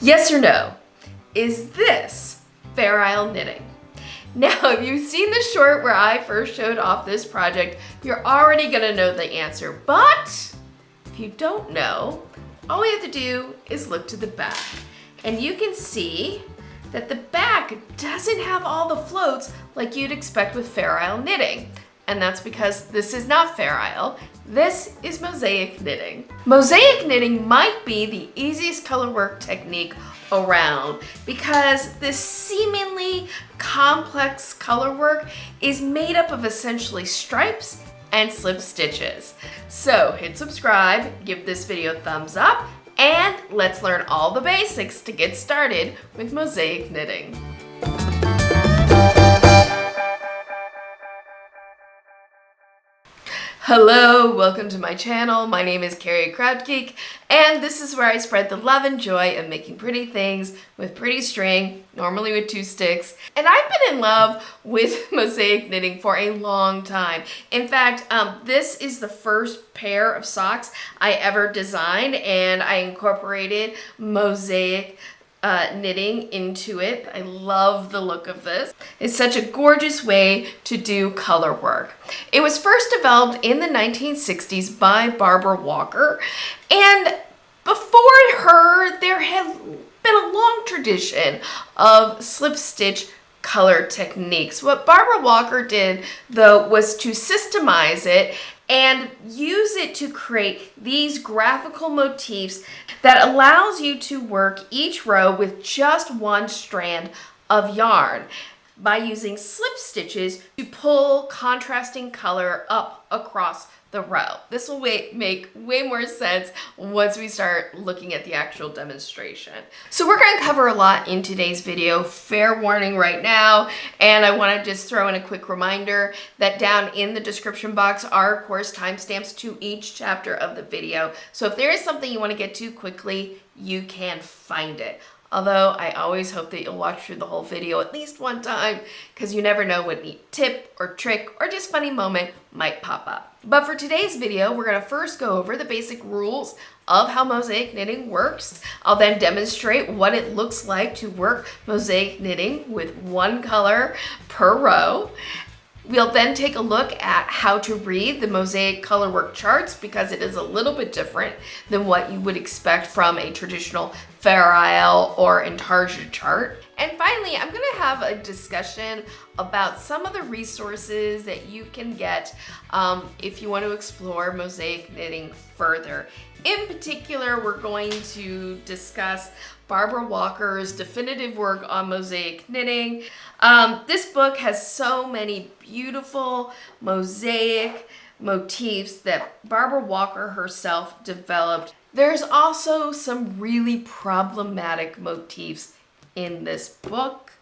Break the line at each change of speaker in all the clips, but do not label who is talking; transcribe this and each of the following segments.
Yes or no? Is this Fair Isle knitting? Now, if you've seen the short where I first showed off this project, you're already gonna know the answer. But if you don't know, all we have to do is look to the back. And you can see that the back doesn't have all the floats like you'd expect with Fair Isle knitting. And that's because this is not Fair Isle, this is Mosaic Knitting. Mosaic Knitting might be the easiest colorwork technique around because this seemingly complex colorwork is made up of essentially stripes and slip stitches. So hit subscribe, give this video a thumbs up, and let's learn all the basics to get started with Mosaic Knitting. Hello, welcome to my channel. My name is Carrie Crowdgeek, and this is where I spread the love and joy of making pretty things with pretty string, normally with 2 sticks. And I've been in love with Mosaic Knitting for a long time. In fact, this is the first pair of socks I ever designed, and I incorporated Mosaic knitting into it. I love the look of this. It's such a gorgeous way to do color work. It was first developed in the 1960s by Barbara Walker, and before her there had been a long tradition of slip stitch color techniques. What Barbara Walker did though was to systemize it and use it to create these graphical motifs that allows you to work each row with just one strand of yarn by using slip stitches to pull contrasting color up across the row. This will make way more sense once we start looking at the actual demonstration. So we're going to cover a lot in today's video, fair warning right now, and I want to just throw in a quick reminder that down in the description box are of course timestamps to each chapter of the video. So if there is something you want to get to quickly, you can find it. Although I always hope that you'll watch through the whole video at least one time, because you never know what neat tip or trick or just funny moment might pop up. But for today's video, we're going to first go over the basic rules of how mosaic knitting works. I'll then demonstrate what it looks like to work mosaic knitting with one color per row. We'll then take a look at how to read the mosaic colorwork charts because it is a little bit different than what you would expect from a traditional Fair Isle or Intarsia chart. And finally, I'm going to have a discussion about some of the resources that you can get if you want to explore mosaic knitting further. In particular, we're going to discuss Barbara Walker's definitive work on mosaic knitting. This book has so many beautiful mosaic motifs that Barbara Walker herself developed. There's also some really problematic motifs in this book.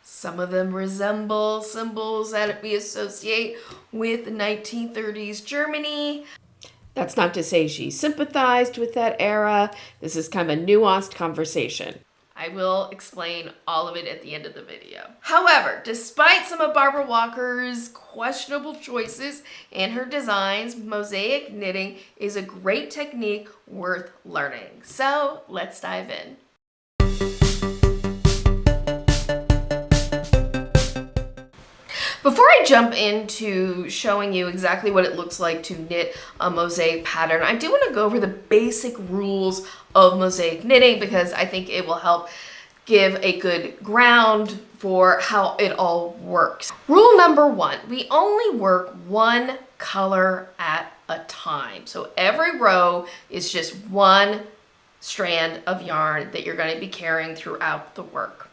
Some of them resemble symbols that we associate with 1930s Germany. That's not to say she sympathized with that era. This is kind of a nuanced conversation. I will explain all of it at the end of the video. However, despite some of Barbara Walker's questionable choices in her designs, mosaic knitting is a great technique worth learning. So let's dive in. Before I jump into showing you exactly what it looks like to knit a mosaic pattern, I do want to go over the basic rules of mosaic knitting because I think it will help give a good ground for how it all works. Rule number 1, we only work one color at a time. So every row is just one strand of yarn that you're going to be carrying throughout the work.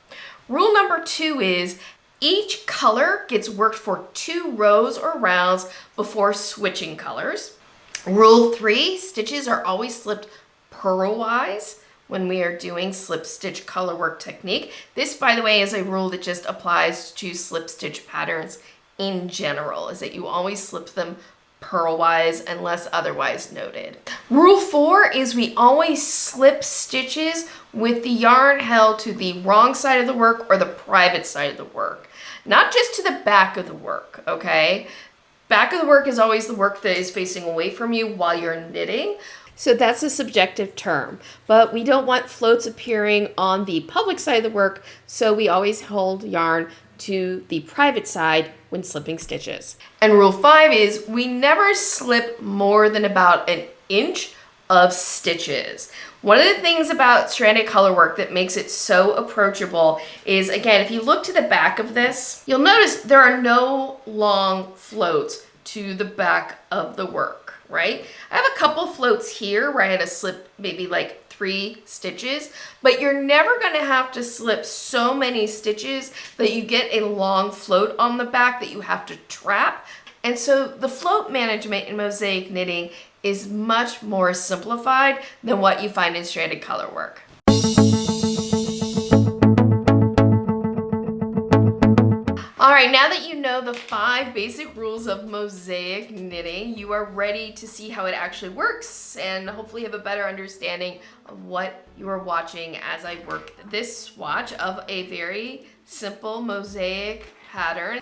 Rule number 2 is each color gets worked for 2 rows or rounds before switching colors. Rule 3, stitches are always slipped purlwise when we are doing slip stitch colorwork technique. This, by the way, is a rule that just applies to slip stitch patterns in general, is that you always slip them purlwise unless otherwise noted. Rule 4 is we always slip stitches with the yarn held to the wrong side of the work or the private side of the work. Not just to the back of the work, okay? Back of the work is always the work that is facing away from you while you're knitting. So that's a subjective term, but we don't want floats appearing on the public side of the work, so we always hold yarn to the private side when slipping stitches. And rule 5 is we never slip more than about an inch of stitches. One of the things about stranded color work that makes it so approachable is, again, if you look to the back of this, you'll notice there are no long floats to the back of the work, right? I have a couple floats here where I had to slip maybe like 3 stitches, but you're never going to have to slip so many stitches that you get a long float on the back that you have to trap. And so the float management in mosaic knitting is much more simplified than what you find in stranded color work. All right, now that you know the 5 basic rules of mosaic knitting, you are ready to see how it actually works and hopefully have a better understanding of what you are watching as I work this swatch of a very simple mosaic pattern.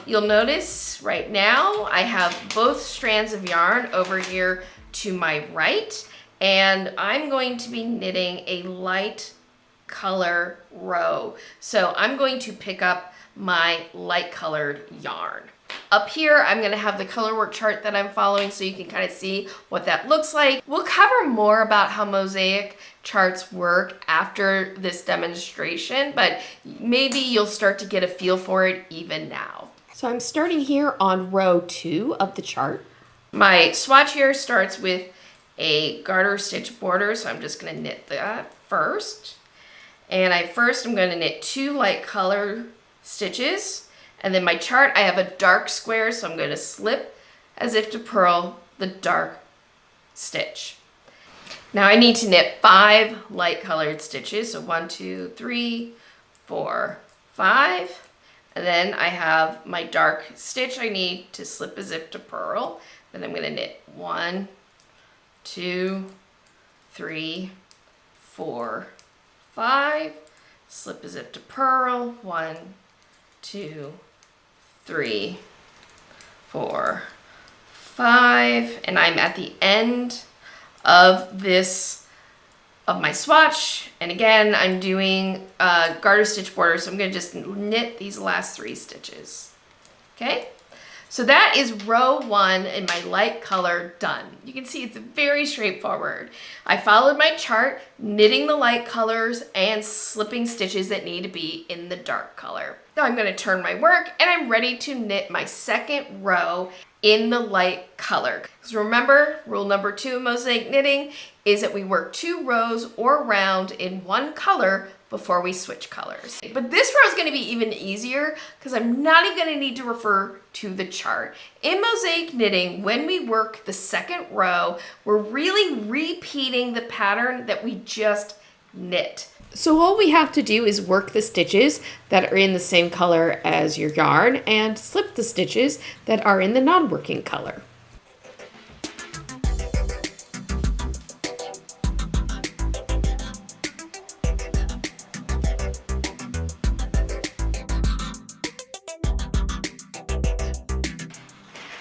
You'll notice right now I have both strands of yarn over here to my right, and I'm going to be knitting a light color row. So I'm going to pick up my light colored yarn. Up here, I'm going to have the Colorwork chart that I'm following so you can kind of see what that looks like. We'll cover more about how mosaic charts work after this demonstration, but maybe you'll start to get a feel for it even now. So I'm starting here on row 2 of the chart. My swatch here starts with a garter stitch border, so I'm just going to knit that first. And I'm going to knit 2 light color stitches. And then my chart, I have a dark square, so I'm going to slip as if to purl the dark stitch. Now I need to knit 5 light colored stitches, so 1, 2, 3, 4, 5. And then I have my dark stitch I need to slip as if to purl. Then I'm going to knit 1, 2, 3, 4, 5. Slip as if to purl. 1, 2, 3, 4, 5. And I'm at the end of my swatch, and again I'm doing garter stitch border, so I'm going to just knit these last 3 stitches. Okay, so that is row 1 in my light color done. You can see it's very straightforward. I followed my chart, knitting the light colors and slipping stitches that need to be in the dark color. Now I'm going to turn my work and I'm ready to knit my second row in the light color. Because remember, rule number 2 of mosaic knitting is that we work 2 rows or round in one color before we switch colors. But this row is going to be even easier because I'm not even going to need to refer to the chart. In mosaic knitting, when we work the second row, we're really repeating the pattern that we just knit. So all we have to do is work the stitches that are in the same color as your yarn and slip the stitches that are in the non-working color.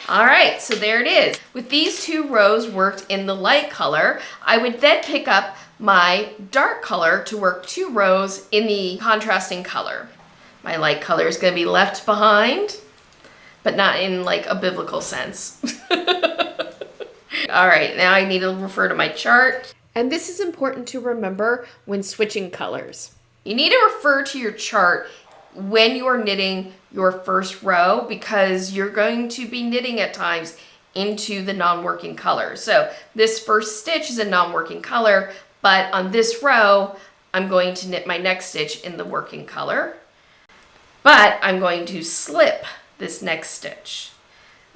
All right, so there it is. With these 2 rows worked in the light color, I would then pick up my dark color to work 2 rows in the contrasting color. My light color is going to be left behind, but not in like a biblical sense. All right, now I need to refer to my chart. And this is important to remember when switching colors. You need to refer to your chart when you are knitting your first row because you're going to be knitting at times into the non-working color. So this first stitch is a non-working color, but on this row, I'm going to knit my next stitch in the working color, but I'm going to slip this next stitch.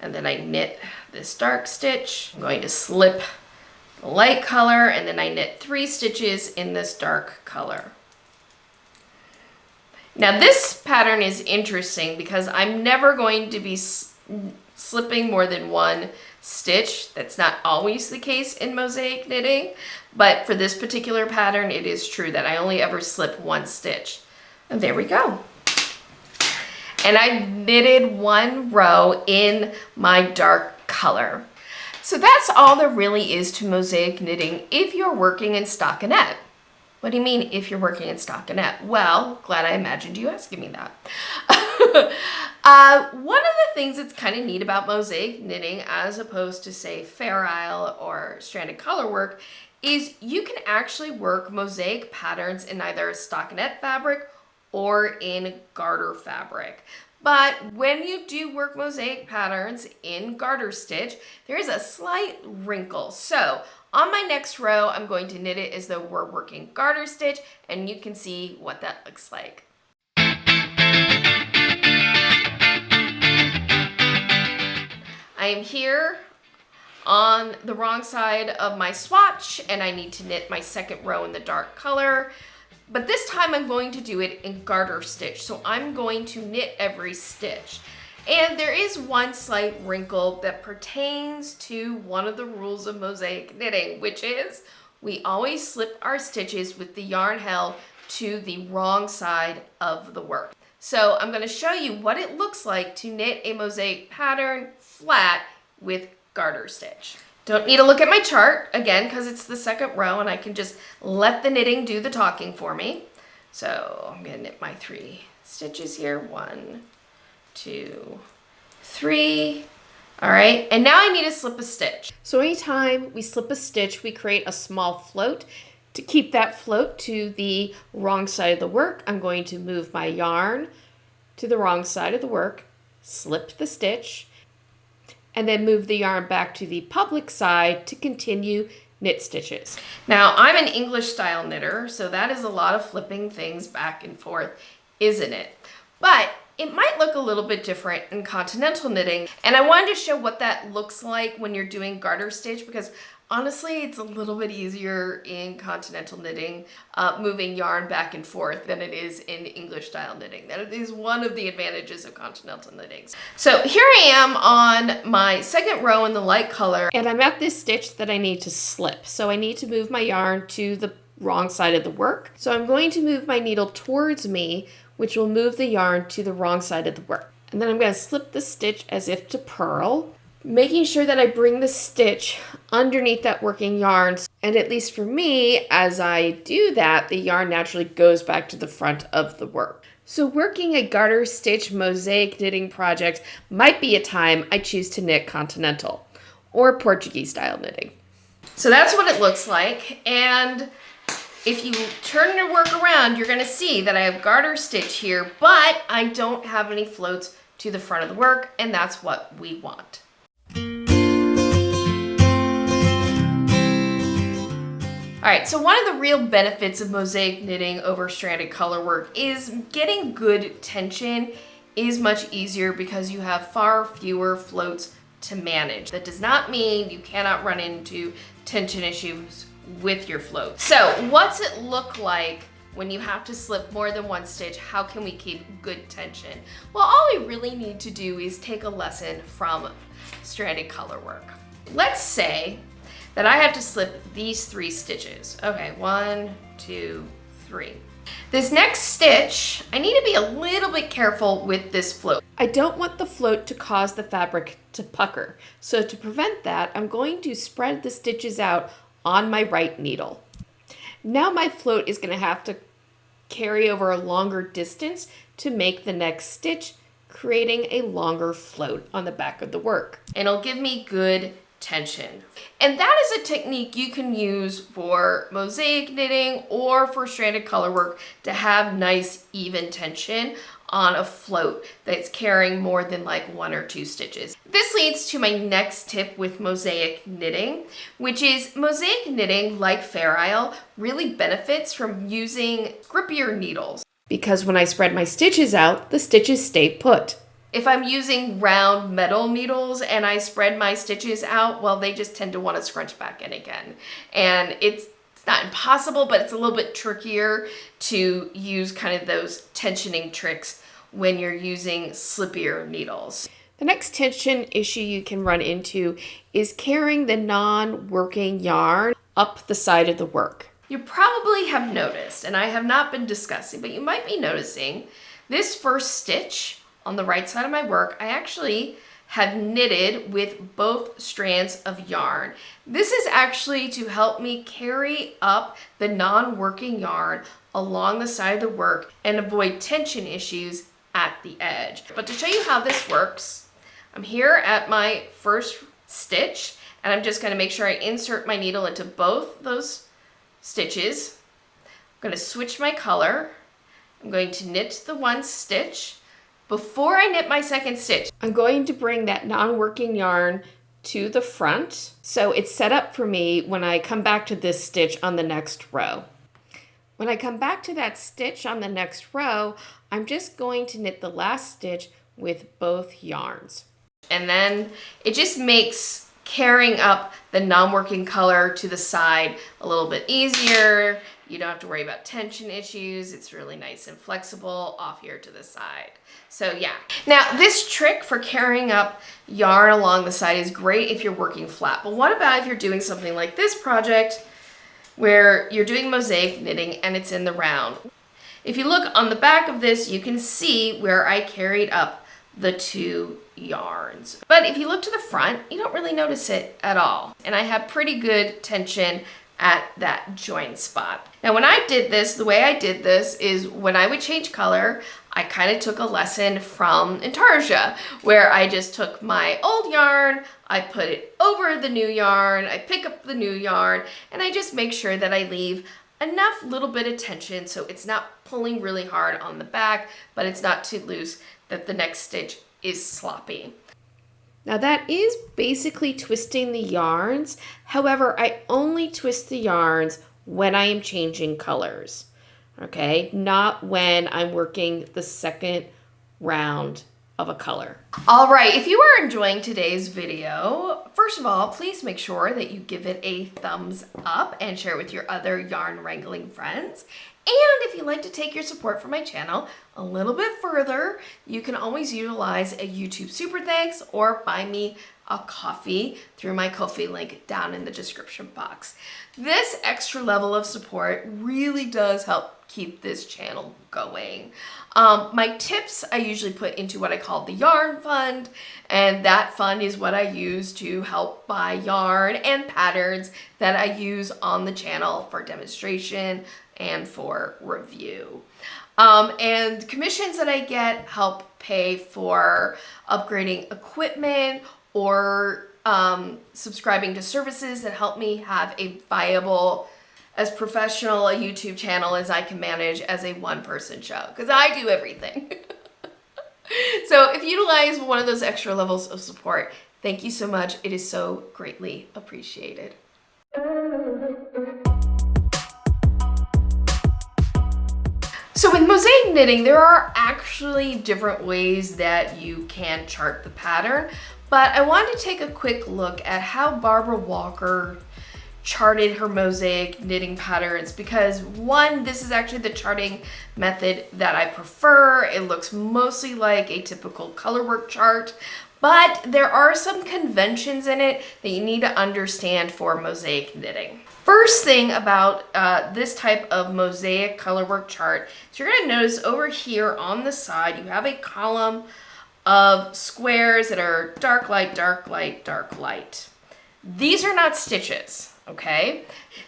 And then I knit this dark stitch. I'm going to slip the light color, and then I knit 3 stitches in this dark color. Now this pattern is interesting because I'm never going to be slipping more than 1 stitch. That's not always the case in mosaic knitting, but for this particular pattern, it is true that I only ever slip 1 stitch. And there we go. And I knitted 1 row in my dark color. So that's all there really is to mosaic knitting if you're working in stockinette. What do you mean if you're working in stockinette? Well, glad I imagined you asking me that. One of the things that's kind of neat about mosaic knitting as opposed to say Fair Isle or stranded colorwork is you can actually work mosaic patterns in either stockinette fabric or in garter fabric. But when you do work mosaic patterns in garter stitch, there is a slight wrinkle. So on my next row, I'm going to knit it as though we're working garter stitch, and you can see what that looks like. I am here on the wrong side of my swatch, and I need to knit my second row in the dark color. But this time I'm going to do it in garter stitch. So I'm going to knit every stitch. And there is one slight wrinkle that pertains to one of the rules of mosaic knitting, which is we always slip our stitches with the yarn held to the wrong side of the work. So I'm going to show you what it looks like to knit a mosaic pattern flat with garter stitch. Don't need to look at my chart, again, because it's the second row and I can just let the knitting do the talking for me. So I'm going to knit my 3 stitches here. 1, 2, 3. All right, and now I need to slip a stitch. So anytime we slip a stitch, we create a small float. To keep that float to the wrong side of the work, I'm going to move my yarn to the wrong side of the work, slip the stitch, and then move the yarn back to the public side to continue knit stitches. Now, I'm an English style knitter, so that is a lot of flipping things back and forth, isn't it? But it might look a little bit different in continental knitting, and I wanted to show what that looks like when you're doing garter stitch, because honestly, it's a little bit easier in continental knitting, moving yarn back and forth than it is in English style knitting. That is one of the advantages of continental knitting. So here I am on my second row in the light color, and I'm at this stitch that I need to slip. So I need to move my yarn to the wrong side of the work. So I'm going to move my needle towards me, which will move the yarn to the wrong side of the work. And then I'm going to slip the stitch as if to purl, making sure that I bring the stitch underneath that working yarn. And at least for me, as I do that, the yarn naturally goes back to the front of the work. So working a garter stitch mosaic knitting project might be a time I choose to knit continental or Portuguese style knitting. So that's what it looks like. And if you turn your work around, you're gonna see that I have garter stitch here, but I don't have any floats to the front of the work, and that's what we want. All right, so one of the real benefits of mosaic knitting over stranded colorwork is getting good tension is much easier because you have far fewer floats to manage. That does not mean you cannot run into tension issues with your float. So what's it look like when you have to slip more than one stitch? How can we keep good tension? Well, all we really need to do is take a lesson from stranded colorwork. Let's say that I have to slip these 3 stitches. Okay, 1, 2, 3. This next stitch, I need to be a little bit careful with this float. I don't want the float to cause the fabric to pucker. So to prevent that, I'm going to spread the stitches out on my right needle. Now my float is going to have to carry over a longer distance to make the next stitch, creating a longer float on the back of the work. And it'll give me good tension. And that is a technique you can use for mosaic knitting or for stranded colorwork to have nice even tension on a float that's carrying more than like 1 or 2 stitches. This leads to my next tip with mosaic knitting, which is mosaic knitting, like Fair Isle, really benefits from using grippier needles, because when I spread my stitches out, the stitches stay put. If I'm using round metal needles and I spread my stitches out, well, they just tend to want to scrunch back in again. And it's not impossible, but it's a little bit trickier to use kind of those tensioning tricks when you're using slippier needles. The next tension issue you can run into is carrying the non-working yarn up the side of the work. You probably have noticed, and I have not been discussing, but you might be noticing this first stitch on the right side of my work, I actually have knitted with both strands of yarn. This is actually to help me carry up the non-working yarn along the side of the work and avoid tension issues at the edge. But to show you how this works, I'm here at my first stitch, and I'm just gonna make sure I insert my needle into both those stitches. I'm gonna switch my color. I'm going to knit the one stitch. Before I knit my second stitch, I'm going to bring that non-working yarn to the front, so it's set up for me when I come back to this stitch on the next row. When I come back to that stitch on the next row, I'm just going to knit the last stitch with both yarns. And then it just makes carrying up the non-working color to the side a little bit easier. You don't have to worry about tension issues. It's really nice and flexible off here to the side. So yeah. Now this trick for carrying up yarn along the side is great if you're working flat. But what about if you're doing something like this project where you're doing mosaic knitting and it's in the round? If you look on the back of this, you can see where I carried up the two yarns. But if you look to the front, you don't really notice it at all. And I have pretty good tension at that join spot. Now when I did this, the way I did this is when I would change color, I kind of took a lesson from Intarsia, where I just took my old yarn, I put it over the new yarn, I pick up the new yarn, and I just make sure that I leave enough little bit of tension so it's not pulling really hard on the back, but it's not too loose that the next stitch is sloppy. Now that is basically twisting the yarns. However, I only twist the yarns when I am changing colors, okay? Not when I'm working the second round of a color. All right, if you are enjoying today's video, first of all, please make sure that you give it a thumbs up and share it with your other yarn wrangling friends. And if you'd like to take your support for my channel a little bit further, you can always utilize a YouTube Super Thanks or buy me a coffee through my Ko-fi link down in the description box. This extra level of support really does help keep this channel going. My tips I usually put into what I call the yarn fund, and that fund is what I use to help buy yarn and patterns that I use on the channel for demonstration and for review. And commissions that I get help pay for upgrading equipment or subscribing to services that help me have a viable, as professional a YouTube channel as I can manage as a one-person show, because I do everything. So if you utilize one of those extra levels of support, thank you so much. It is so greatly appreciated. So with mosaic knitting, there are actually different ways that you can chart the pattern, but I wanted to take a quick look at how Barbara Walker charted her mosaic knitting patterns, because one, this is actually the charting method that I prefer. It looks mostly like a typical Colorwork chart, but there are some conventions in it that you need to understand for mosaic knitting. First thing about this type of mosaic Colorwork chart is you're going to notice over here on the side you have a column of squares that are dark, light, dark, light, dark, light. These are not stitches, okay?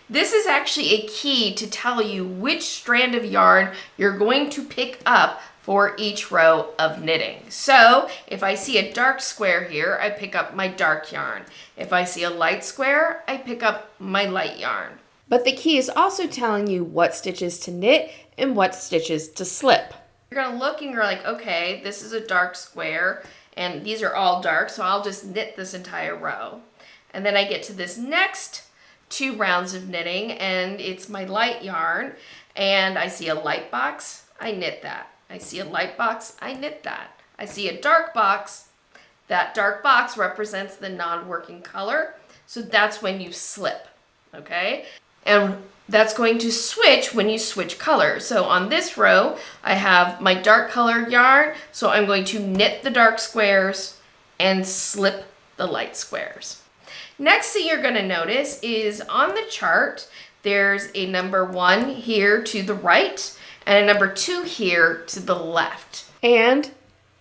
This is actually a key to tell you which strand of yarn you're going to pick up for each row of knitting. So if I see a dark square here, I pick up my dark yarn. If I see a light square, I pick up my light yarn. But the key is also telling you what stitches to knit and what stitches to slip. You're gonna look and you're like, okay, this is a dark square and these are all dark, so I'll just knit this entire row. And then I get to this next 2 rounds of knitting and it's my light yarn, and I see a light box, I knit that. I see a light box, I knit that. I see a dark box, that dark box represents the non-working color, so that's when you slip, okay? And that's going to switch when you switch colors. So on this row, I have my dark colored yarn, so I'm going to knit the dark squares and slip the light squares. Next thing you're gonna notice is on the chart, there's a number 1 here to the right and a number 2 here to the left. And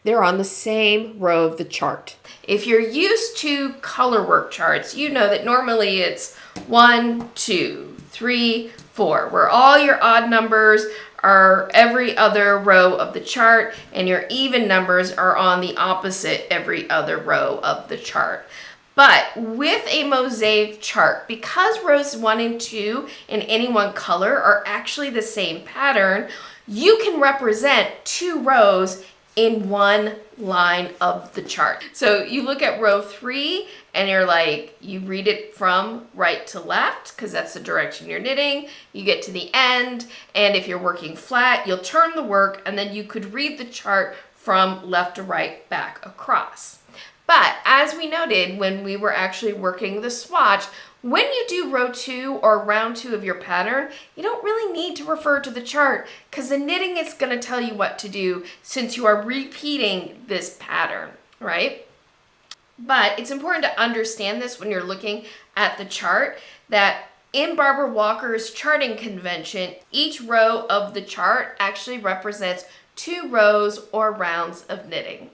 they're on the same row of the chart. If you're used to Colorwork charts, you know that normally it's 1, 2, 3, 4, where all your odd numbers are every other row of the chart and your even numbers are on the opposite every other row of the chart. But with a mosaic chart, because rows 1 and 2 in any one color are actually the same pattern, you can represent 2 rows in one line of the chart. So you look at row 3 and you're like, you read it from right to left because that's the direction you're knitting. You get to the end, and if you're working flat, you'll turn the work and then you could read the chart from left to right back across. But as we noted when we were actually working the swatch, when you do row 2 or round 2 of your pattern, you don't really need to refer to the chart because the knitting is going to tell you what to do since you are repeating this pattern, right? But it's important to understand this when you're looking at the chart, that in Barbara Walker's charting convention, each row of the chart actually represents 2 rows or rounds of knitting.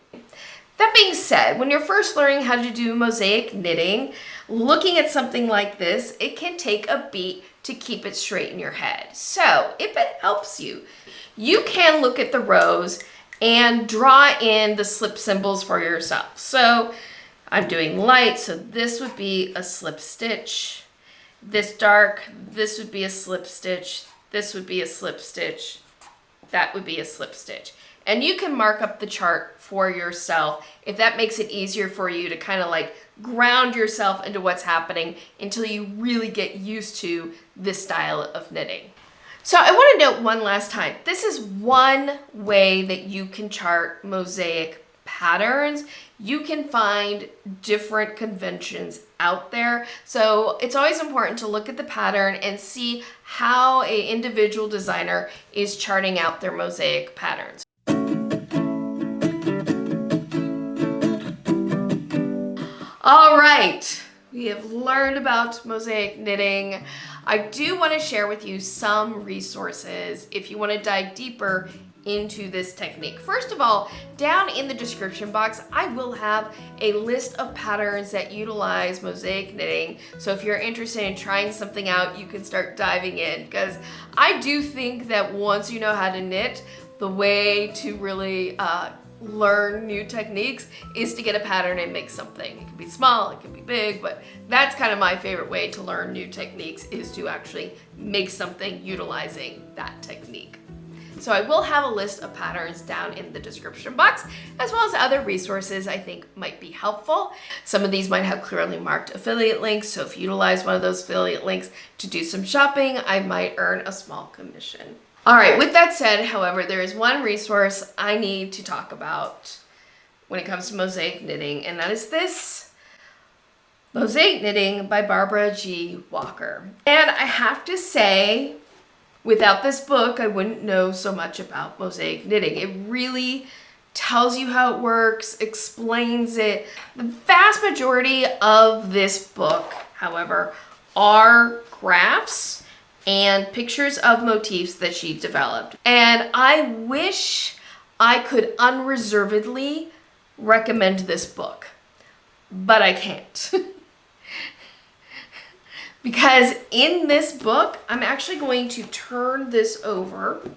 That being said, when you're first learning how to do mosaic knitting, looking at something like this, it can take a beat to keep it straight in your head. So if it helps you, you can look at the rows and draw in the slip symbols for yourself. So I'm doing light, so this would be a slip stitch. This dark, this would be a slip stitch. This would be a slip stitch. That would be a slip stitch. And you can mark up the chart for yourself if that makes it easier for you to kind of like ground yourself into what's happening until you really get used to this style of knitting. So I want to note one last time, this is one way that you can chart mosaic patterns. You can find different conventions out there. So it's always important to look at the pattern and see how an individual designer is charting out their mosaic patterns. All right, we have learned about mosaic knitting. I do want to share with you some resources if you want to dive deeper into this technique. First of all, down in the description box, I will have a list of patterns that utilize mosaic knitting. So if you're interested in trying something out, you can start diving in, because I do think that once you know how to knit, the way to really learn new techniques is to get a pattern and make something. It can be small, it can be big, but that's kind of my favorite way to learn new techniques, is to actually make something utilizing that technique. So I will have a list of patterns down in the description box, as well as other resources I think might be helpful. Some of these might have clearly marked affiliate links, so if you utilize one of those affiliate links to do some shopping, I might earn a small commission. All right, with that said, however, there is one resource I need to talk about when it comes to mosaic knitting, and that is this, Mosaic Knitting by Barbara G. Walker. And I have to say, without this book, I wouldn't know so much about mosaic knitting. It really tells you how it works, explains it. The vast majority of this book, however, are graphs and pictures of motifs that she developed. And I wish I could unreservedly recommend this book, but I can't. Because in this book, I'm actually going to turn this over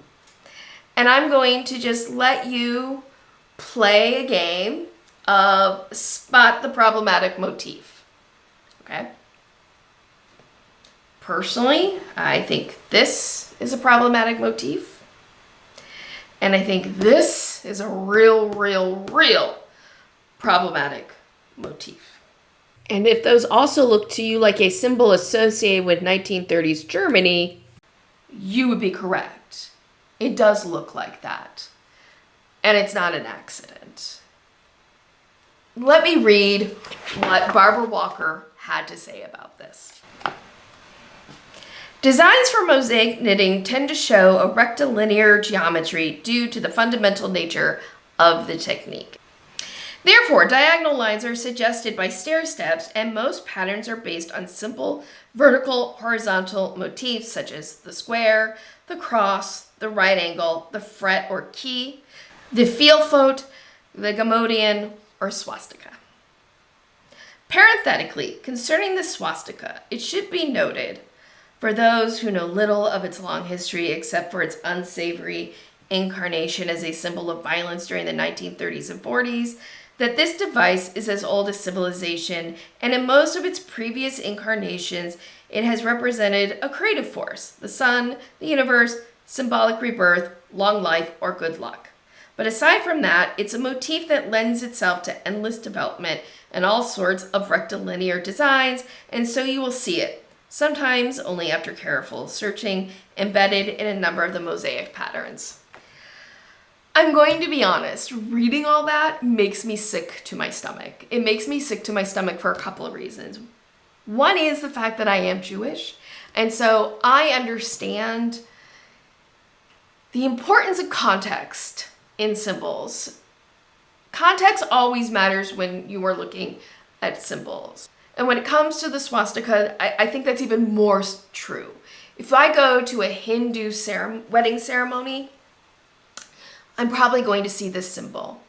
and I'm going to just let you play a game of spot the problematic motif, okay? Personally, I think this is a problematic motif, and I think this is a real problematic motif. And if those also look to you like a symbol associated with 1930s Germany, you would be correct. It does look like that, and it's not an accident. Let me read what Barbara Walker had to say about this. Designs for mosaic knitting tend to show a rectilinear geometry due to the fundamental nature of the technique. Therefore, diagonal lines are suggested by stair steps, and most patterns are based on simple vertical, horizontal motifs such as the square, the cross, the right angle, the fret or key, the feel-faute, the Gamodian, or swastika. Parenthetically, concerning the swastika, it should be noted, for those who know little of its long history except for its unsavory incarnation as a symbol of violence during the 1930s and 40s, that this device is as old as civilization, and in most of its previous incarnations, it has represented a creative force, the sun, the universe, symbolic rebirth, long life, or good luck. But aside from that, it's a motif that lends itself to endless development and all sorts of rectilinear designs, and so you will see it, sometimes only after careful searching, embedded in a number of the mosaic patterns. I'm going to be honest, reading all that makes me sick to my stomach. It makes me sick to my stomach for a couple of reasons. One is the fact that I am Jewish, and so I understand the importance of context in symbols. Context always matters when you are looking at symbols. And when it comes to the swastika, I think that's even more true. If I go to a Hindu wedding ceremony, I'm probably going to see this symbol.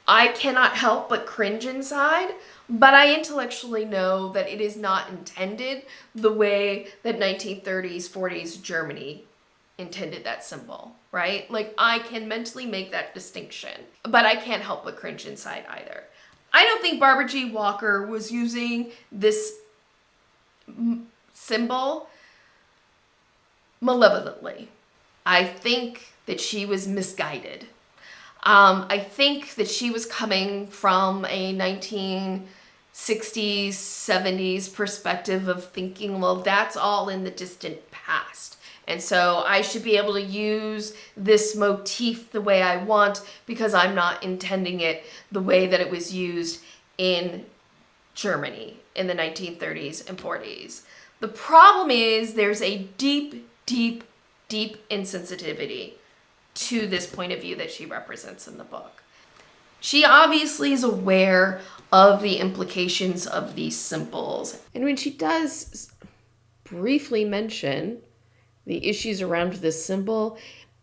I cannot help but cringe inside, but I intellectually know that it is not intended the way that 1930s, 40s Germany intended that symbol, right? Like, I can mentally make that distinction, but I can't help but cringe inside either. I don't think Barbara G. Walker was using this symbol malevolently. I think that she was misguided. I think that she was coming from a 1960s, 70s perspective of thinking, well, that's all in the distant past. And so I should be able to use this motif the way I want because I'm not intending it the way that it was used in Germany in the 1930s and 40s. The problem is there's a deep, deep, deep insensitivity to this point of view that she represents in the book. She obviously is aware of the implications of these symbols. And when she does briefly mention the issues around this symbol,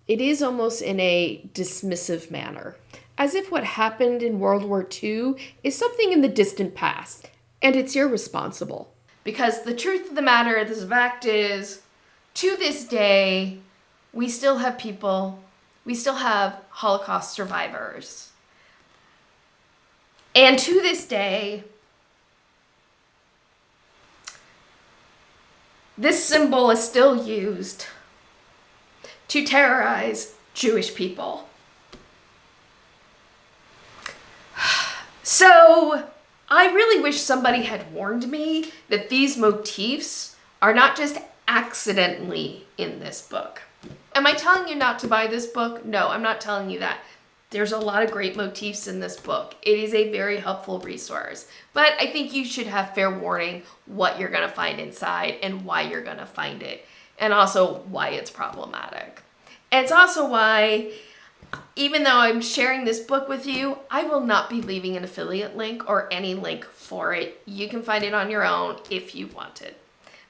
it is almost in a dismissive manner, as if what happened in World War II is something in the distant past, and it's irresponsible. Because the truth of the matter, the fact is, to this day, we still have people, we still have Holocaust survivors. And to this day, this symbol is still used to terrorize Jewish people. So I really wish somebody had warned me that these motifs are not just accidentally in this book. Am I telling you not to buy this book? No, I'm not telling you that. There's a lot of great motifs in this book. It is a very helpful resource, but I think you should have fair warning what you're gonna find inside and why you're gonna find it, and also why it's problematic. And it's also why, even though I'm sharing this book with you, I will not be leaving an affiliate link or any link for it. You can find it on your own if you want it.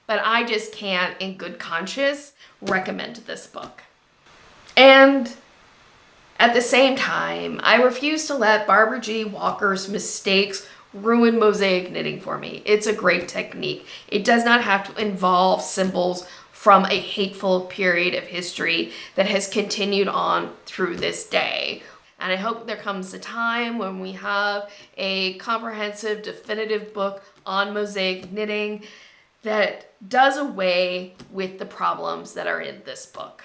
But I just can't, in good conscience, recommend this book. And at the same time, I refuse to let Barbara G. Walker's mistakes ruin mosaic knitting for me. It's a great technique. It does not have to involve symbols from a hateful period of history that has continued on through this day. And I hope there comes a time when we have a comprehensive, definitive book on mosaic knitting that does away with the problems that are in this book.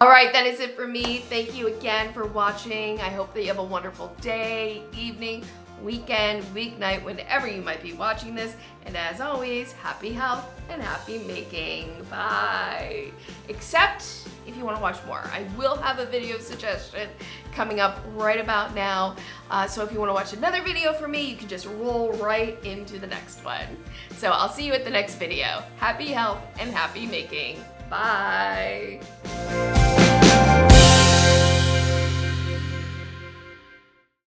All right, that is it for me. Thank you again for watching. I hope that you have a wonderful day, evening, weekend, weeknight, whenever you might be watching this. And as always, happy health and happy making. Bye. Except if you want to watch more. I will have a video suggestion coming up right about now. So if you want to watch another video from me, you can just roll right into the next one. So I'll see you at the next video. Happy health and happy making. Bye.